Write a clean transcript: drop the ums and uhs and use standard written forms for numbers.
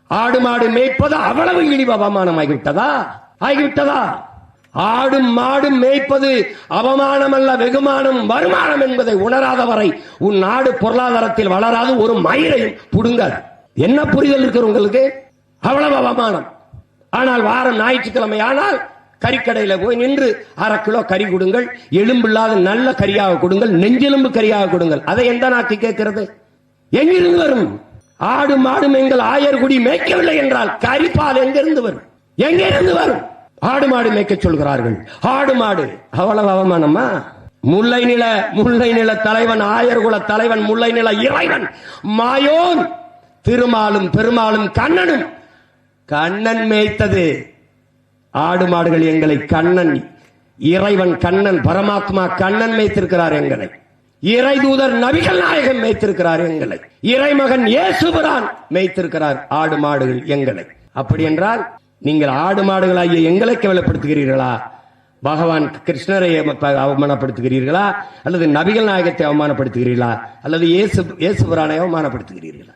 ஆடு மாடு மேய்ப்பது அவ்வளவு இழிவு அவமானம் ஆகிவிட்டதா? ஆடும் மாடும் மேய்ப்பது அவமானம் அல்ல, வெகுமானம், வருமானம் என்பதை உணராதவரை உன் நாடு பொருளாதாரத்தில் வளராது, ஒரு மயிரையும் புடுங்காது. என்ன புரிதல் இருக்கிற உங்களுக்கு? அவ்வளவு அவமானம். ஆனால் வாரம் ஞாயிற்றுக்கிழமை ஆனால் கறிக்கடையில போய் நின்று 1/2 கிலோ கறி கொடுங்கள், எலும்பில்லாத நல்ல கறியாக கொடுங்கள், நெஞ்செலும்பு கறியாக கொடுங்கள். அதை எந்த நாக்கு கேட்கிறது? எங்கிருந்து வரும்? ஆடு மாடும் எங்கள் ஆயர்குடி மேய்க்கவில்லை என்றால் கறிப்பால் எங்கிருந்து வரும்? எங்கிருந்து வரும்? ஆடு மாடு மேய்க்க சொல்கிறார்கள். ஆடு மாடு அவ்வளவு அவமானமா? முல்லை நில தலைவன், ஆயர்குல தலைவன், முல்லை நில இறைவன் மாயோன் திருமாலும் பெருமாளும் கண்ணன் மேய்த்தது ஆடு மாடுகள். எங்களை கண்ணன், இறைவன் கண்ணன், பரமாத்மா கண்ணன் மேய்த்திருக்கிறார் எங்களை. இறை தூதர் நபிகள் நாயகம் மேய்த்திருக்கிறார் எங்களை. இறைமகன் இயேசுபிரான் மேய்த்திருக்கிறார் ஆடு மாடுகள் எங்களை. அப்படி என்றால் நீங்கள் ஆடு மாடுகளாகிய எங்களை கேவலப்படுத்துகிறீர்களா? பகவான் கிருஷ்ணரை அவமானப்படுத்துகிறீர்களா? அல்லது நபிகள் நாயகத்தை அவமானப்படுத்துகிறீர்களா? அல்லது இயேசுபிரானை அவமானப்படுத்துகிறீர்களா?